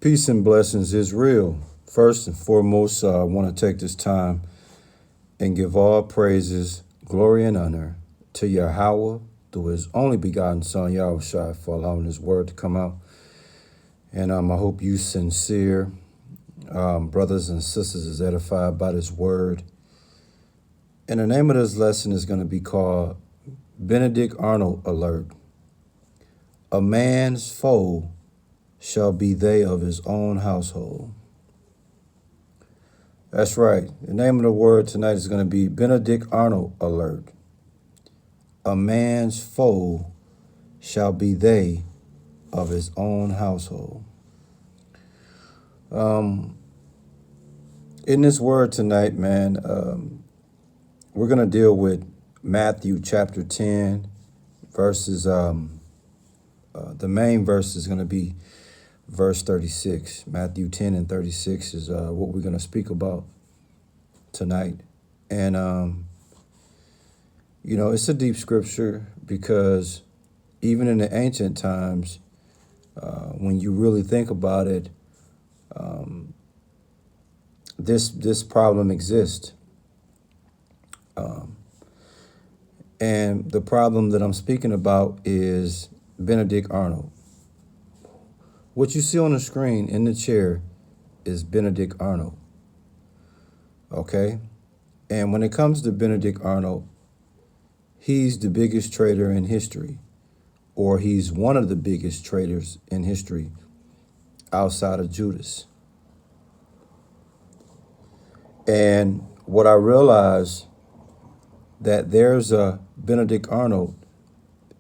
Peace and blessings is real. First and foremost, I want to take this time and give all praises, glory, and honor to Yahweh through his only begotten Son, Yahushua, for allowing his word to come out. And I hope you sincere brothers and sisters is edified by this word. And the name of this lesson is going to be called Benedict Arnold Alert. A man's foe shall be they of his own household. That's right. The name of the word tonight is going to be Benedict Arnold Alert. A man's foe shall be they of his own household. In this word tonight, man, we're going to deal with Matthew chapter 10, verses, the main verse is going to be verse 36. Matthew 10 and 36 is what we're going to speak about tonight. And, it's a deep scripture because even in the ancient times, when you really think about it, this problem exists. And the problem that I'm speaking about is Benedict Arnold. What you see on the screen in the chair is Benedict Arnold. Okay? And when it comes to Benedict Arnold, he's the biggest traitor in history, or he's one of the biggest traitors in history outside of Judas. And what I realized that there's a Benedict Arnold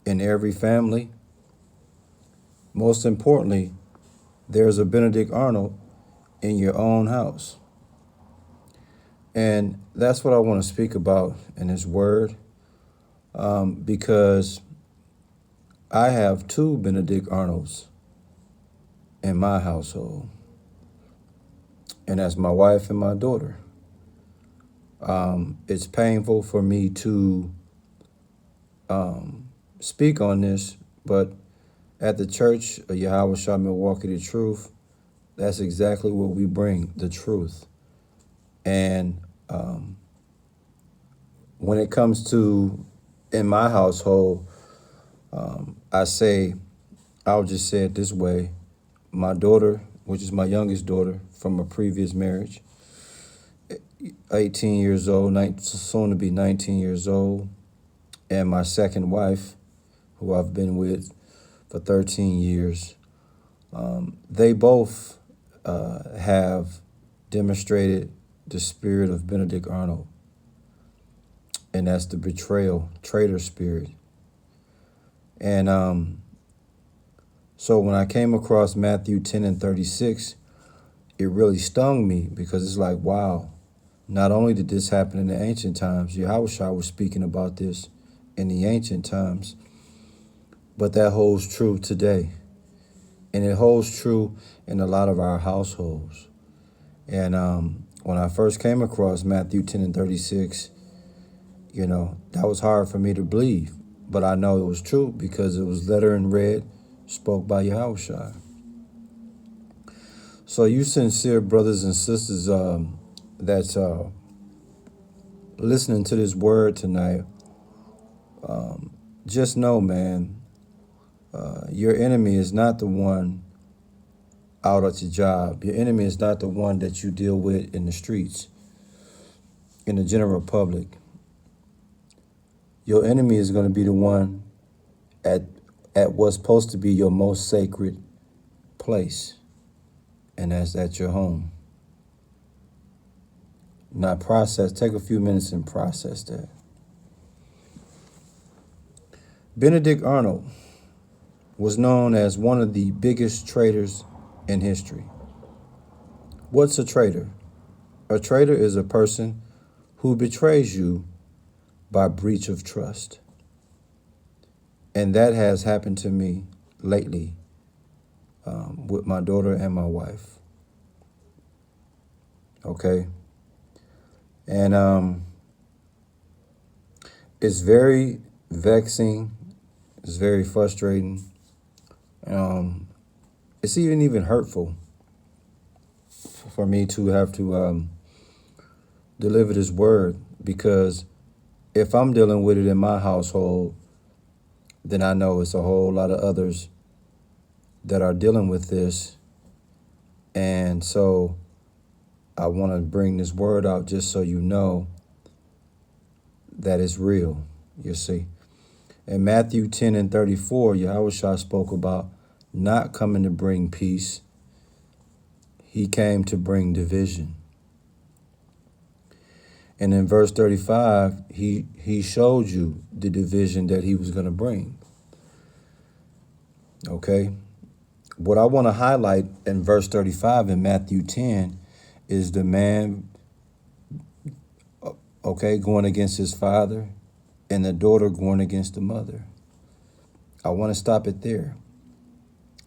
in every family. Most importantly, there's a Benedict Arnold in your own house. And that's what I want to speak about in this word, because I have two Benedict Arnolds in my household, and that's my wife and my daughter. It's painful for me to speak on this, but at the church of Yahushua Milwaukee, the truth, that's exactly what we bring, the truth. And when it comes to in my household, I'll just say it this way. My daughter, which is my youngest daughter from a previous marriage, 18 years old, soon to be 19 years old, and my second wife, who I've been with for 13 years, they both have demonstrated the spirit of Benedict Arnold, and that's the betrayal, traitor spirit. And so when I came across Matthew 10 and 36, it really stung me because it's like, wow, not only did this happen in the ancient times, Yahushua was speaking about this in the ancient times, but that holds true today. And it holds true in a lot of our households. And when I first came across Matthew 10 and 36, that was hard for me to believe. But I know it was true because it was letter in red, spoke by Yahushua. So you sincere brothers and sisters that's listening to this word tonight, just know, man, your enemy is not the one out at your job. Your enemy is not the one that you deal with in the streets, in the general public. Your enemy is going to be the one at what's supposed to be your most sacred place, and that's at your home. Now take a few minutes and process that. Benedict Arnold was known as one of the biggest traitors in history. What's a traitor? A traitor is a person who betrays you by breach of trust. And that has happened to me lately with my daughter and my wife. Okay? And it's very vexing. It's very frustrating. It's even hurtful for me to have to deliver this word, because if I'm dealing with it in my household, then I know it's a whole lot of others that are dealing with this. And so I want to bring this word out just so you know that it's real, you see. In Matthew 10:34, Yahushua spoke about not coming to bring peace. He came to bring division. And in verse 35, he showed you the division that he was going to bring. Okay? What I want to highlight in verse 35 in Matthew 10 is the man, okay, going against his father, and the daughter going against the mother. I want to stop it there.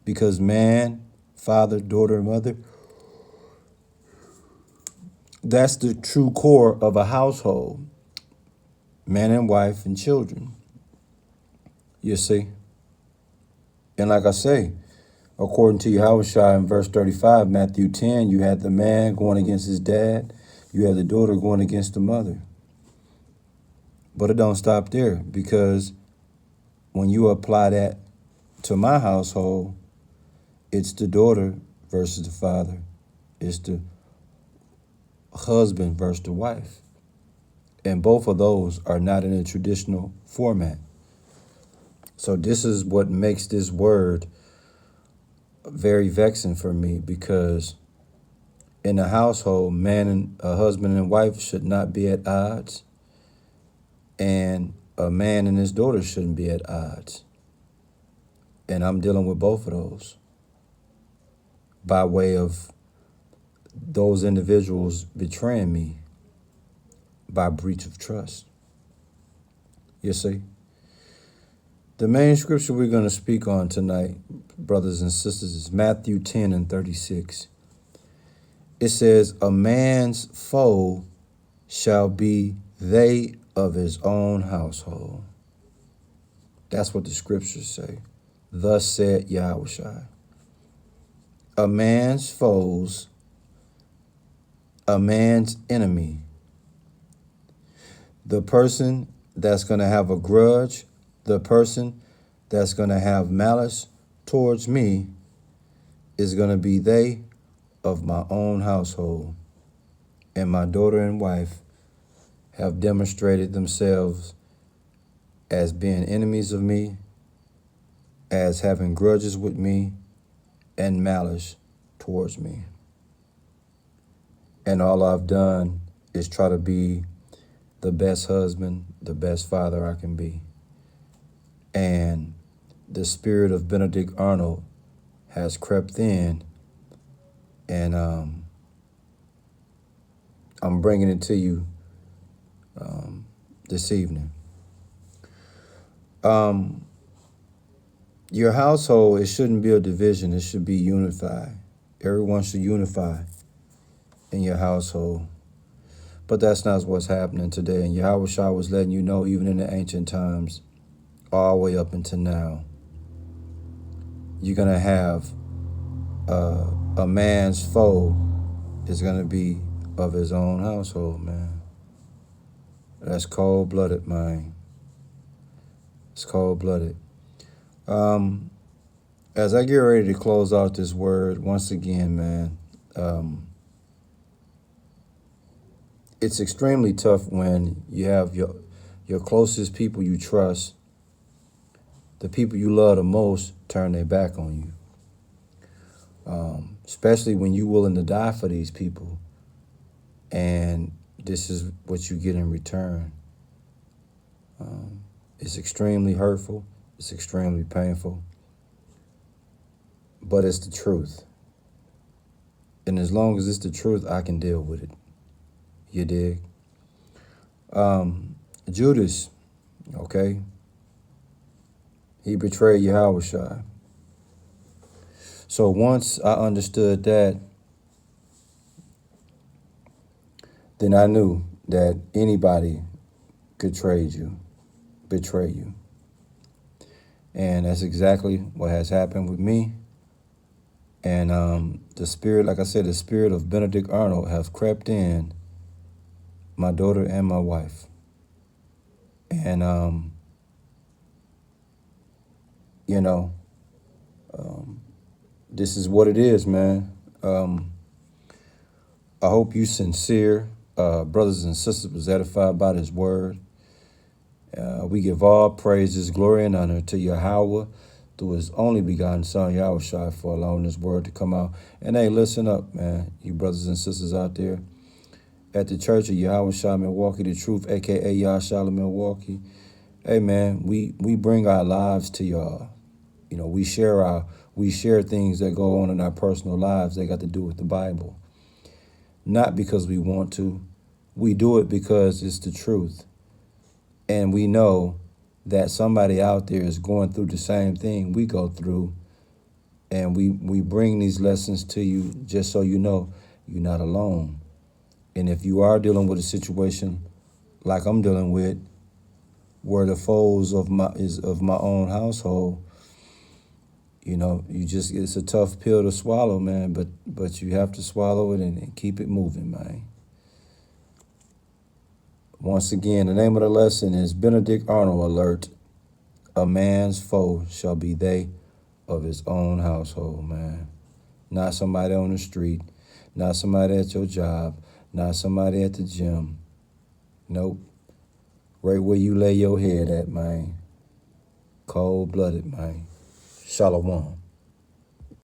Because man, father, daughter, mother, that's the true core of a household. Man and wife and children. You see? And like I say, according to Yahushua in verse 35, Matthew 10, you had the man going against his dad. You had the daughter going against the mother. But it don't stop there, because when you apply that to my household, it's the daughter versus the father. It's the husband versus the wife. And both of those are not in a traditional format. So this is what makes this word very vexing for me, because in a household, a husband and wife should not be at odds, and a man and his daughter shouldn't be at odds. And I'm dealing with both of those by way of those individuals betraying me by breach of trust. You see? The main scripture we're going to speak on tonight, brothers and sisters, is Matthew 10:36. It says, a man's foe shall be they of his own household. That's what the scriptures say. Thus said Yahushua. A man's foes, a man's enemy, the person that's going to have a grudge, the person that's going to have malice towards me, is going to be they of my own household. And my daughter and wife have demonstrated themselves as being enemies of me, as having grudges with me, and malice towards me. And all I've done is try to be the best husband, the best father I can be. And the spirit of Benedict Arnold has crept in, and I'm bringing it to you this evening. Your household, it shouldn't be a division. It should be unified. Everyone should unify in your household. But that's not what's happening today. And Yahushua was letting you know, even in the ancient times, all the way up until now, you're going to have a man's foe is going to be of his own household, man. That's cold-blooded, man. It's cold-blooded. As I get ready to close out this word, once again, man, it's extremely tough when you have your closest people you trust, the people you love the most, turn their back on you. Especially when you're willing to die for these people, and this is what you get in return. It's extremely hurtful. It's extremely painful. But it's the truth. And as long as it's the truth, I can deal with it. You dig? Judas, okay? He betrayed Yahushua. So once I understood that, then I knew that anybody could betray you. And that's exactly what has happened with me. And the spirit, like I said, the spirit of Benedict Arnold have crept in my daughter and my wife. And, you know, this is what it is, man. I hope you sincere, brothers and sisters, was edified by this word. We give all praises, glory, and honor to Yahweh through his only begotten son, Yahushua, for allowing this word to come out. And hey, listen up, man, you brothers and sisters out there. At the Church of Yahushua Milwaukee, the Truth, a.k.a. Yahshua Milwaukee. Hey, man, we bring our lives to y'all. You know, we share things that go on in our personal lives that got to do with the Bible. Not because we want to. We do it because it's the truth. And we know that somebody out there is going through the same thing we go through. And we bring these lessons to you just so you know you're not alone. And if you are dealing with a situation like I'm dealing with, where the foes of my own household, you know, it's a tough pill to swallow, man, but you have to swallow it and keep it moving, man. Once again, the name of the lesson is Benedict Arnold Alert. A man's foe shall be they of his own household, man. Not somebody on the street, not somebody at your job, not somebody at the gym. Nope. Right where you lay your head at, man. Cold-blooded, man. Shalom.